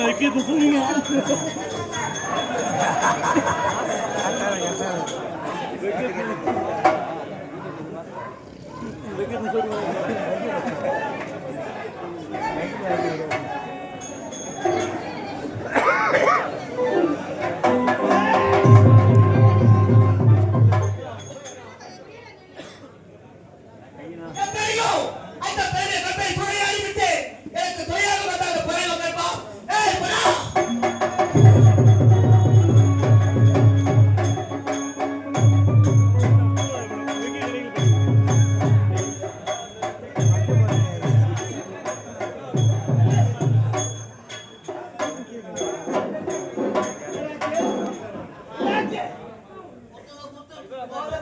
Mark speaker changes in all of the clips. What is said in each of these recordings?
Speaker 1: வைக்கிறது சொன்னீங்க
Speaker 2: What?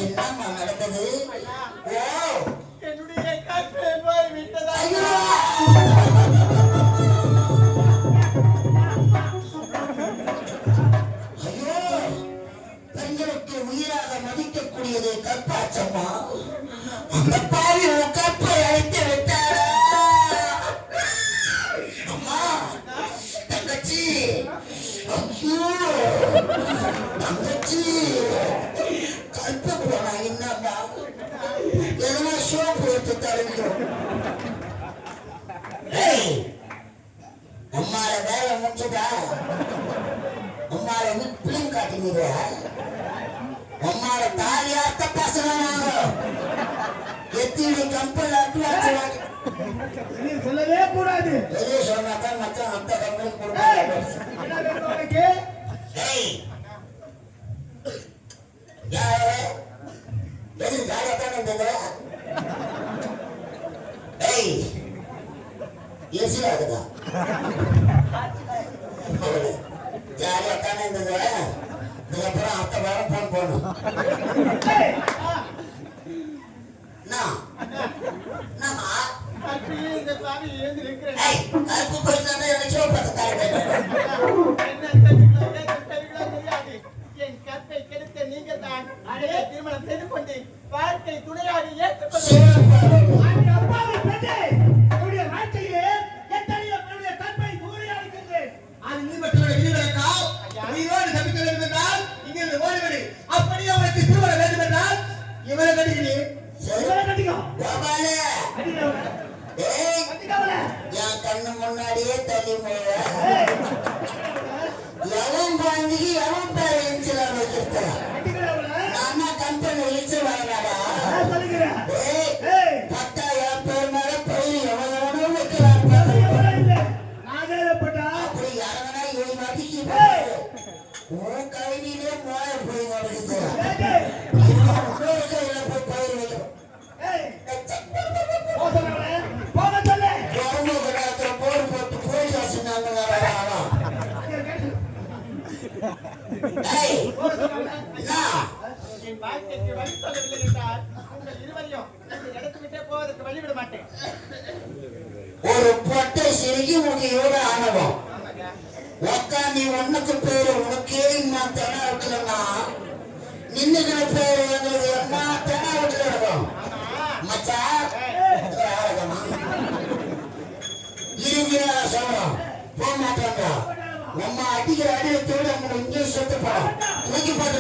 Speaker 2: என்னம்மா நடந்தது?
Speaker 3: என்னுடைய கற்பை போய் விட்டதா?
Speaker 2: ஐயோ, பெண்களுக்கு உயிராக மதிக்கக்கூடியது கற்பாச்சம்மா. அந்த பாவி உன் கற்பை அழைத்து விட்டாரா? அம்மா, தங்கச்சி, ஐயோ, தங்கச்சி, கற்பை போனா என்னம்மா? எதனா சோப்பு எடுத்து தருகிறோம். அம்மால வேலை முடிஞ்சதா? அம்மால பிள்ளைங்க காட்டினீங்க. அம்மால தாலியாத்த பசங்க நாங்க எத்தனை கம்பெனி
Speaker 3: சொல்லவே கூடாது.
Speaker 2: வெளியே சொன்னாதான் மச்சான் அந்த கம்பெனி கொடுப்பாங்க. யாரு எதுக்கு ஜாலியாத்தான் இருந்தது? ஏசியாகுதா? ஜாலியாத்தானே இருந்தது. இதுக்கப்புறம் அத்தை வாரம் போன் போடணும். கருப்பு போயிட்டு எனக்கு ஷோ பார்த்து தரேன்.
Speaker 3: என் கற்பை கெடுத்த நீங்கள் தான் திருமணம் செய்து கொண்டு வாழ்க்கை துணையாக
Speaker 2: அப்படியே அவனுக்கு திருமணம் வேண்டும் என்றால் இவரை கட்டிக்கிறேன். என் கண்ணு முன்னாடியே தள்ளி போவ. எவன் குழந்தைக்கு எவன் பேர் இன்சில் வச்சிருக்கான்? நான் கம்பெனி இன்சில் வாங்கினாடா. பட்டா என் பேர் மேல பயிர் எவன் எவனும் வைக்கிறான். அப்படி இறங்கினா இவன் மதிக்கு உன் கையிலே மோய போய் நடக்குது. இன்னொரு கையில போய் பயிர் வைக்கும். போர் போட்டு போய் சொன்னாங்க.
Speaker 3: என் வாழ்க்கைக்கு வழி சொல்லவில்லை என்றால் உங்கள் இருவரையும் இடத்து விட்டே போவதற்கு வழிவிட மாட்டேன்.
Speaker 2: ஒரு பொட்டை சிறுகி உனக்கு எவ்வளவு ஆணவம்? ஒக்கா நீ ஒண்ணுக்கு பேரு உனக்கே நான் தெனா வைக்கலன்னா நின்னுக்கிற பேரு எங்களுக்கு என்ன தெனா வைக்கல இருக்கும். மச்சா இறுதியா சொல்றோம் போக மாட்டாங்க. நம்ம அடிக்கிற அடியத்தோடு அவங்க இங்கே சொத்து போறோம். தூக்கி போட்டு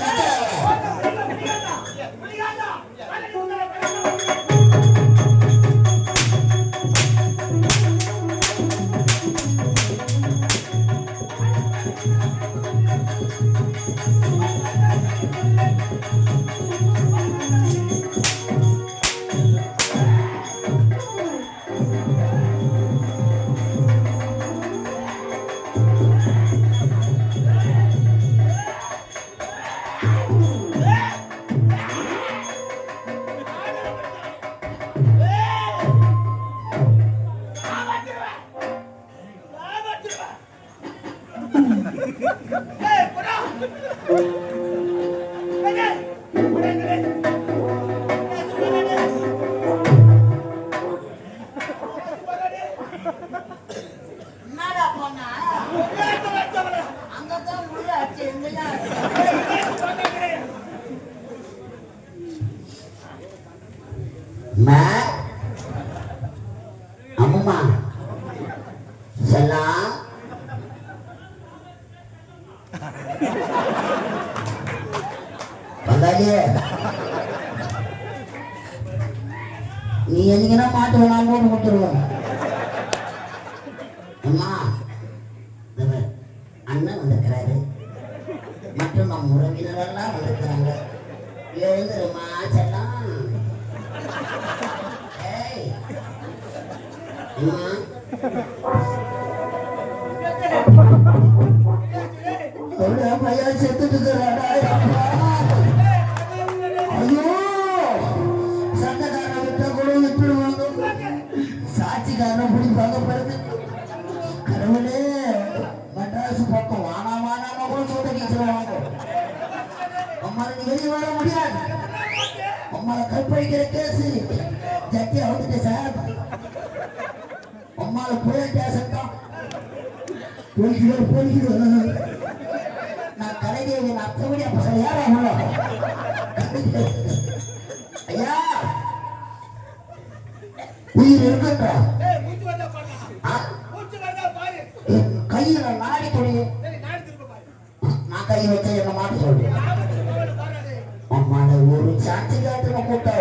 Speaker 2: அம்மா செல்லாம் பங்காளியே நீ என்னங்கன்னா மாட்டு வேணாம் போட்டு கொடுத்துருவோம். அம்மா அண்ணன் வந்திருக்கிறாரு மற்றும் நம் உறவினரெல்லாம் வந்திருக்கிறாங்க. எழுந்துருமா செல்லாம். பையன் செத்துட்டு ஐயோ சண்டைக்காரன் விட்டா கூட விட்டுடுவாங்க. சாட்சிக்காரன் பிடிப்பாங்க. பிறகு கடவுளே மெட்ராஸ் பக்கம் வானாமானாம போய் சொல்ல கேட்கிறாங்க. அம்மாவை நீ வெளியே வர முடியாது. அம்மாவை கற்பழிக்கிற கேசு ஜட்டி அவுத்துட்டு சார். அம்மாவை புரிய கேசத்தான் போய்கிறோம். நான் கலைஞர் அத்தபடி அப்ப சார் யாரா ஐயா உயிர் இருக்குன்றா கையில நாடி கொடி நான் கை வச்ச என்ன மாட்ட சொல்றேன். அம்மான ஒரு சாட்சி காட்டுல கூட்டா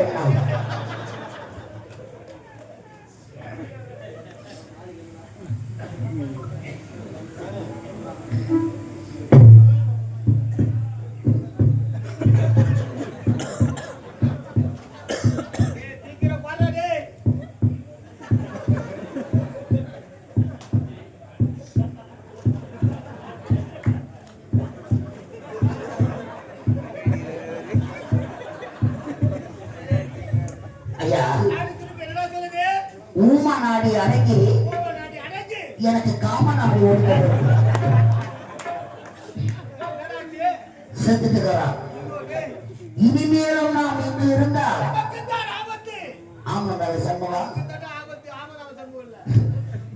Speaker 2: ஊமா நாடி அடங்கி எனக்கு காம நாடி ஓடுகிறது. செத்துட்டுக்கிறா. இனிமேலும் நாம் இங்கு இருந்தால் ஆமாம் சண்முகா.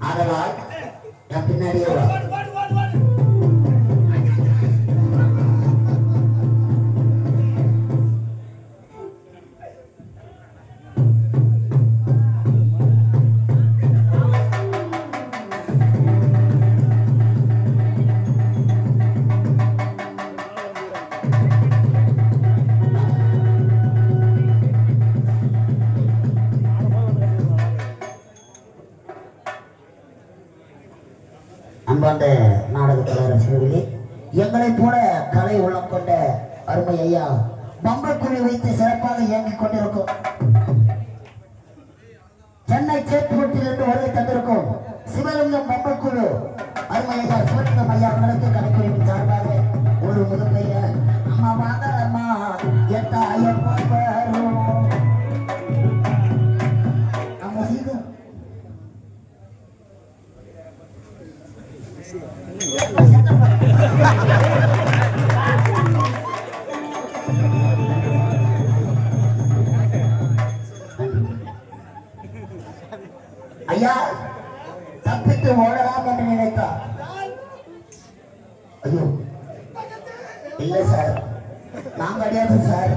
Speaker 2: அதனால் நான் பின்னாடியே வா. அன்பார்ந்த நாடகத்தில் ரசிகர்களே, எங்களைப் போல கலை உள்ளம் கொண்ட அருமை ஐயா பம்பக்குழி வைத்து சிறப்பாக இயங்கிக் கொண்டிருக்கும் சென்னை சேத்துப்பட்டிலிருந்து வருகை தந்திருக்கும் சிவலிங்கம் பம்பக்குழு அருமை ஐயா சிவலிங்கம் ஐயா அவர்களுக்கு கலைக்குழுவின் சார்பாக ஒரு முகப்பெரிய அம்மா வாங்க அம்மா எத்தா ஐயப்பா வரும் நம்ம செய்து ஐயா தப்பித்து ஓடலாம் என்று நினைத்தார். ஐயோ இல்லை சார், நான் கிடையாது சார்,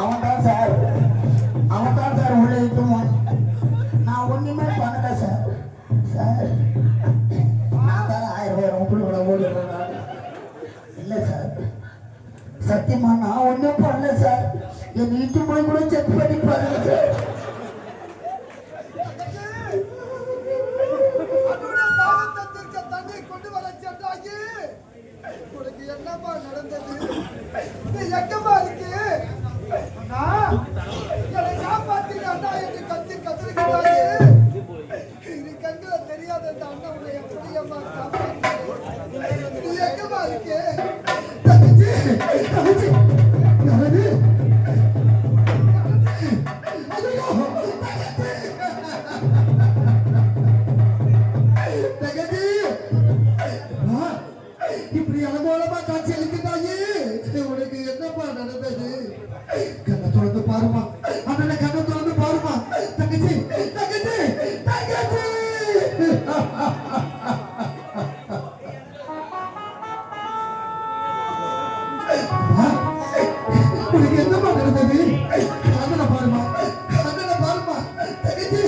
Speaker 2: அவன் தான் சார் உள்ள இட்டுவான். நான் ஒண்ணுமே பண்ணல சார். சார் நான் தான் 1000 ரூபாய் உங்களுக்குள்ள ஓடிடுறேன். இல்லை சார், சத்தியமா நான் ஒன்றும் பண்ணல சார். என் வீட்டு போய் கூட செக் பண்ணி பாருங்க சார்.
Speaker 3: என்னப்பா நடந்தது? எங்கப்பா இருக்கு? என்னை காப்பாத்தின அண்ணா என்று கத்தி கத்திருக்கிறாயே. இது கண்ணுல தெரியாத அந்த அண்ணா உன்னை எப்படி அம்மா காப்பாத்து? நீ எங்கப்பா இருக்கு?
Speaker 2: தங்கச்சி தங்கச்சி யாரு? இப்படி அனுபவமா காட்சி அளிக்கிறாயே, உனக்கு என்னப்பா நடந்தது? கண்ணை திறந்து பாருமா, அண்ணனை கண்ணை திறந்து பாருமா. தங்கச்சி தங்கச்சி தங்கச்சி உனக்கு என்னப்பா நடந்தது? அண்ணனை பாருமா, அண்ணனை பாருமா. தங்கச்சி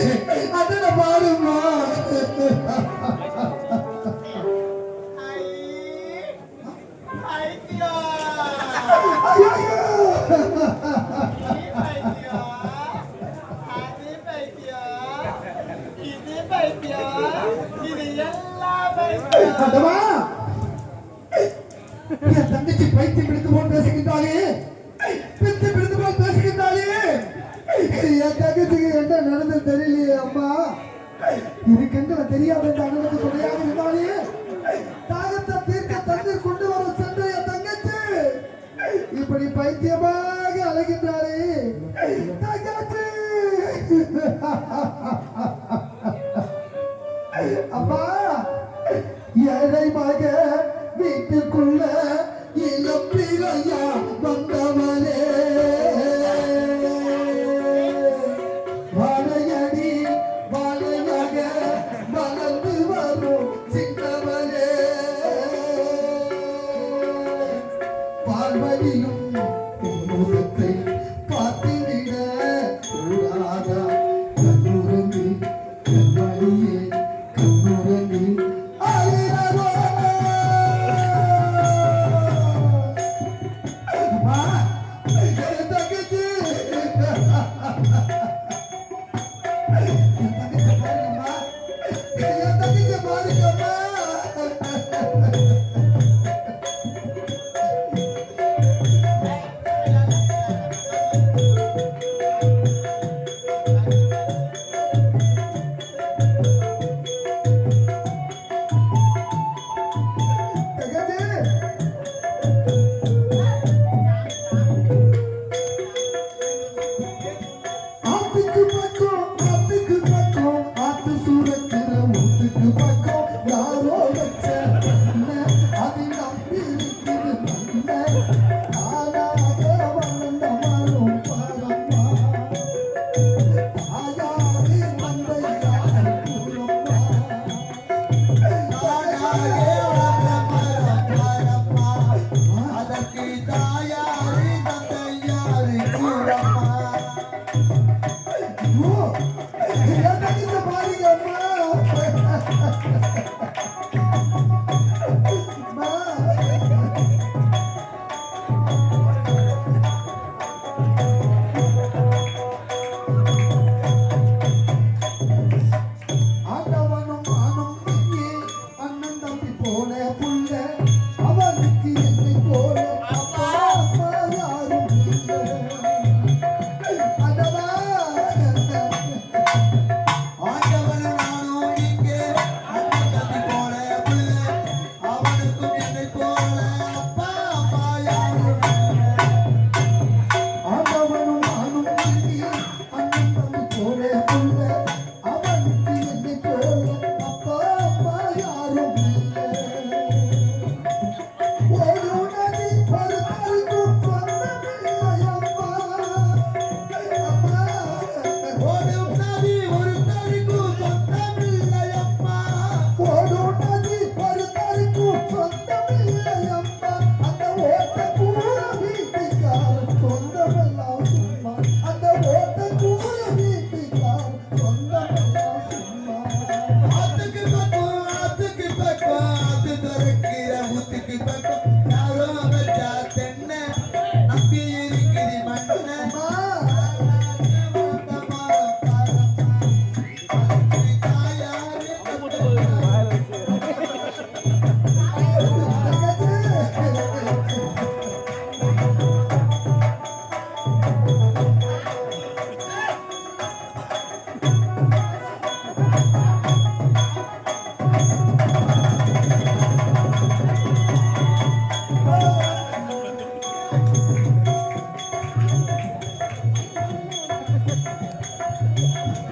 Speaker 2: அண்ணனை பாருமா. என் தங்கச்சி பைத்தியம் பிடித்து போல் பேசுகின்றாலே, பித்து பிடித்து போல் பேசுகின்றாலே. என் தங்கச்சிக்கு என்ன நடந்தது தெரியலையே அம்மா. இதுக்கென்று தெரியாத இந்த அண்ணனுக்கு துணையாக இருந்தாலே, தாகத்தை தீர்க்க தண்ணீர் கொண்டு வர சென்ற என் தங்கச்சி இப்படி பைத்தியமாக அழைகின்றாரே. தங்கச்சி அப்பா, ஏழை மக வீட்டுக்குள்ள
Speaker 3: பிள்ளையா வந்தவரே வாழையடி வாழையாக வளர்ந்து வரும் சின்னவரே பார்வதியும் முகத்தை பார்த்துவிட கூடாதா கண்ணுறங்கி கண்மணியே கண்ணுறங்கி ஆயிரவோ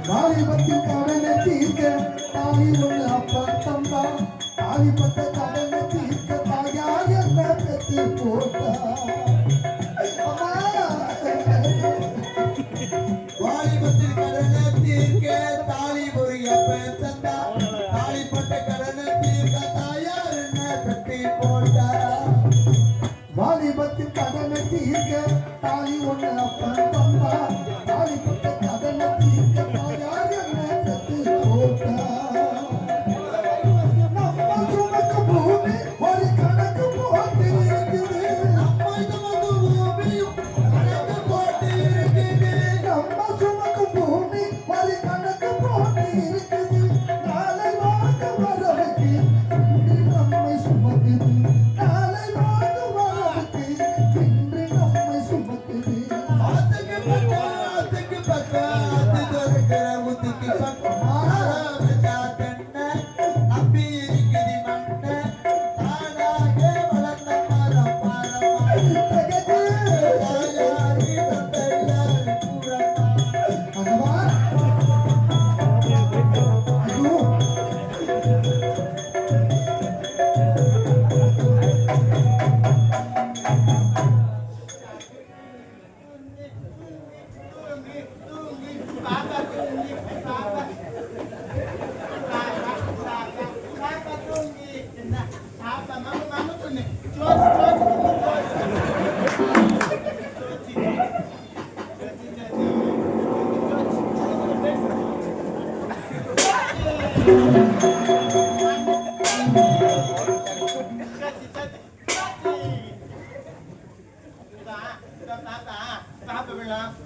Speaker 3: தாலிபத்தின் கடனை தீர்க்க தாலி ஒன்று அப்பன் தந்தா தாலிபத்த கடனை தீர்க்க தாயா என்ன பெற்று போட்டா வாலிபத்தின் கடனை தீர்க்க தாலி ஒரு அப்பன் தந்தா தாலிபத்த கடனை தீர்க்க தாயா என்ன பெற்று போட்டா வாலிபத்தின் கடனை தீர்க்க தாலி ஒன்று அப்பன் தந்தா தாலிபத்த கடனை தீர்க்க தாயா என்ன பெற்று போட்டா நம்ம சுமக்கு பூமி ஒரு கணக்கு போட்டு இருக்குது நம்ம சுமக்கு பூமியும் கணக்கு போட்டு இருக்குது நம்ம சுமக்கு பூமி ஒரு கணக்கு போட்டு இருக்குது நாளை வாங்க வரவுக்கு இன்று நம்மை சுமக்குது நாளை வாங்க வரவுக்கு இன்று நம்மை சுமக்குது ஆத்துக்கு பக்கம்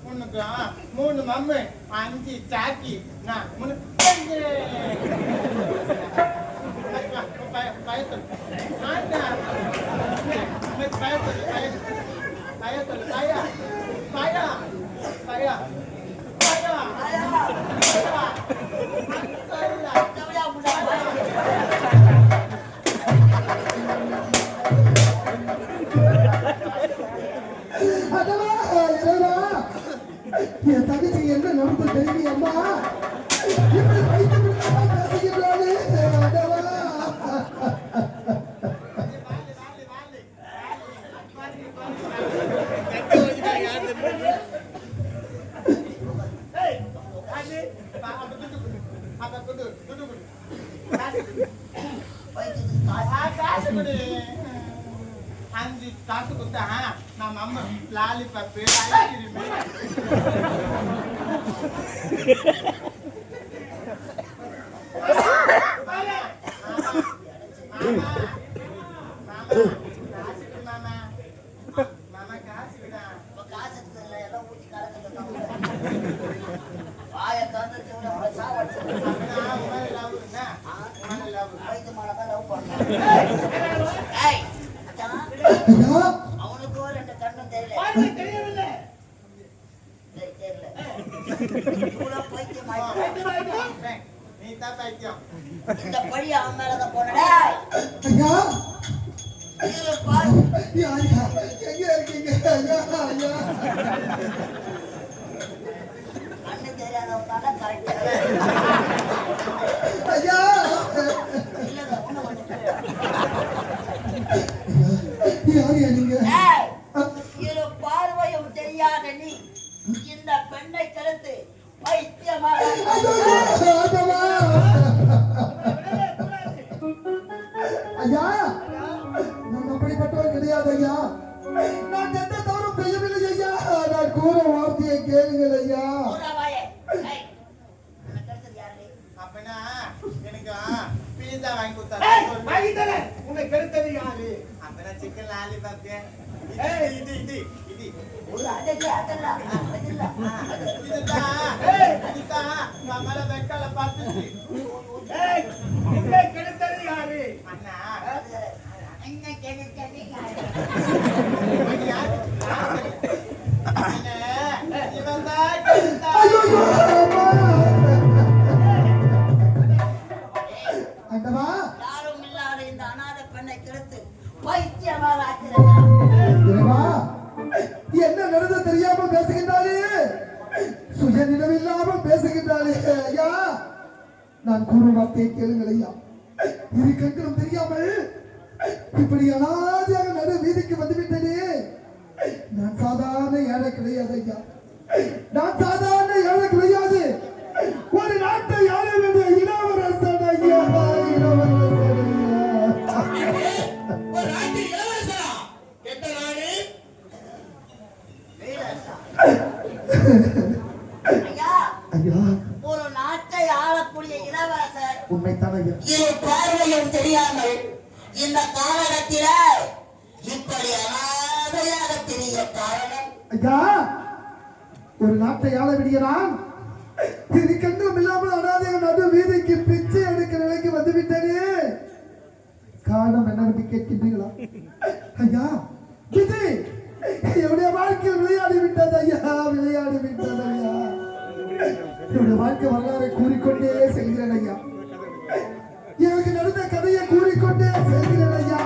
Speaker 4: உனக்கு 3 மம்மு 5 சாக்கி நான் உனக்கு
Speaker 3: என் தங்கச்சி என்ன நடந்து தெரியும் அம்மா இப்படி வைத்து பேசுகிறாரு அடவா
Speaker 4: அஞ்சு காசு கொடுத்தா நம்ம அம்மா லாலிபப்பு ஐஸ்கிரீம்
Speaker 2: அவனுக்கு 2 கண்ணும் தெரியல
Speaker 4: நீ தான் பைத்தியம்
Speaker 2: இந்த பழி அவன் மேலதான் போனடா
Speaker 3: ஐயா
Speaker 2: பாரு
Speaker 3: ஐயா எங்க இருக்கீங்க ஐயா ஐயா
Speaker 2: கண்ணு தெரியாதவங்க கரெக்டா
Speaker 3: ஐயா
Speaker 2: இல்லங்க உன்ன வந்து
Speaker 3: யாரியா நீங்க
Speaker 2: இரு பார்வையும் தெரியாத நீ இந்த பெண்ணை கருத்து பைத்தியமாக
Speaker 3: ஐயா நான் அப்படிப்பட்டவன் கிடையாது ஐயா நான் எந்த தவறும் செய்யவில்லை ஐயா நான் கூற வார்த்தையை கேளுங்கள் ஐயா
Speaker 4: அப்பனா எனக்கு பீஸா வாங்கி கொடுத்தாரு
Speaker 1: உன்னை கெடுத்தது யாரு?
Speaker 4: அப்பனா சிக்கன் லாலிபாப் இது
Speaker 2: ஒரு அதல்ல
Speaker 4: இதுதான் நம்மள வெக்கால பார்த்துச்சு
Speaker 1: உன்னை கெடுத்தது யாரு?
Speaker 4: அண்ணா
Speaker 2: என்ன கேட்க யாரும் இல்லாத இந்த அநாத பெண்ணை கெடுத்து பைத்தியமாக
Speaker 3: என்ன நடந்து தெரியாமல் பேசுகின்றாரே சுய நினைவில்லாமல் பேசுகின்றாரே ஐயா நான் கூறும் வார்த்தையை கேளுங்கள் ஐயா இரு கண்களும் தெரியாமல் இப்படி அனாதையாக நடு வீதிக்கு வந்துவிட்டனே நான் சாதாரண ஏழை கிடையாது ஐயா நான் சாதாரண ஏழை கிடையாது ஒரு நாட்டை ஆள வேண்டிய இளவரசன் ஐயா
Speaker 2: ஒரு நாட்டை ஆளக்கூடிய இளவரசர்
Speaker 3: உண்மைத்தான் ஐயா
Speaker 2: இரு பார்வையும் தெரியாமல் இந்த காலகட்டத்தில இப்படி அனாதையாக தெரிய காரணம்
Speaker 3: ஐயா ஒரு நாட்டை ஆள விடுகிறான் இது கண்டும் இல்லாமல் அனாதைய நடு வீதிக்கு பிச்சை எடுக்கிற நிலைக்கு வந்துவிட்டனே காரணம் என்னவென்று கேட்கின்றீர்களா ஐயா இது என்னுடைய வாழ்க்கையில் விளையாடி விட்டது ஐயா விளையாடி விட்டது ஐயா என்னுடைய வாழ்க்கை வரலாறை கூறிக்கொண்டே செல்கிறேன் ஐயா எனக்கு நடந்த கதையை கூறிக்கொண்டே செல்கிறேன் ஐயா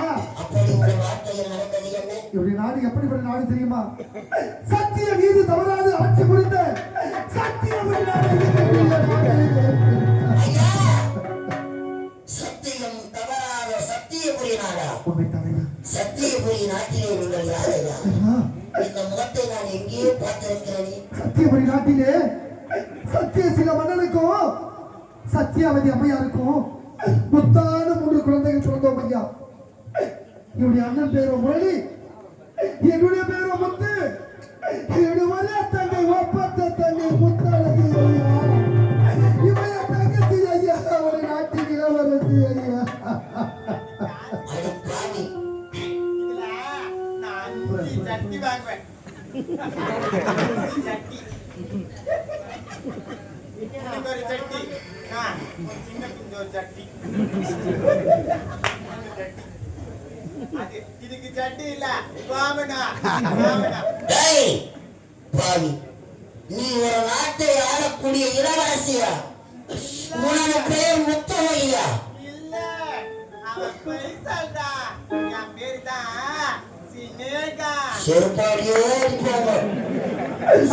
Speaker 3: என்னுடைய நாடு எப்படிப்பட்ட நாடு தெரியுமா சத்திய நீதி தவறாது ஆட்சி புரிந்த சத்தியபுரி
Speaker 2: சத்தியம் தவறாத சத்தியபுரி நாடா
Speaker 3: உண்மைத்தானையா
Speaker 2: சத்தியபுரி நாட்டிலே நீங்கள் யாரையா இந்த முகத்தை நான் எங்கேயோ பார்த்திருக்கிறேன்
Speaker 3: சத்தியபுரி நாட்டிலே சத்திய சில மன்னனுக்கும் சத்தியாவதி அம்மையாருக்கும் முத்தான 3 குழந்தைகள் பிறந்தோம் ஐயா என்னுடைய அண்ணன் பேரோ முரளி என்னுடைய பேரோ முத்து என்னுடைய ஒரே தங்கை ஒப்பத்த தங்கை முத்தழகி இவைய தங்கச்சி ஐயா ஒரு நாட்டின் இளவரசி ஐயா
Speaker 4: இதுல நான் 5 சட்டி வாங்குவேன் சட்டி உனக்கு ஒரு சட்டி ஒரு சின்ன குஞ்சு ஒரு சட்டி அது இதுக்கு சட்டி இல்ல வாமனா
Speaker 2: டேய் பாவி, நீ ஒரு நாட்டை ஆளக்கூடிய இளவரசியா? உனக்கு பேர் முத்தமையா?
Speaker 4: இல்ல அவன் பைசால்டா என் பேரு தான் சினேகா
Speaker 2: செருப்பாடியே அடிப்பாங்க.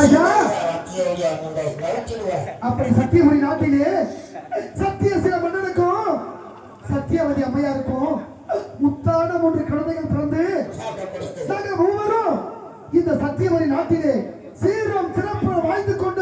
Speaker 3: ஐயா
Speaker 2: அத்தியோடைய அண்ணனை மிரட்டிடுவேன்.
Speaker 3: அப்படி சத்தியபுரி நாட்டிலே சத்திய சில மன்னனுக்கும் சத்தியவதி அம்மையாருக்கும் முத்தான 3 குழந்தைகள் பிறந்து நாங்கள் மூவரும் இந்த சத்தியவதி நாட்டிலே சீரம் சிறப்பு வாழ்ந்து கொண்டு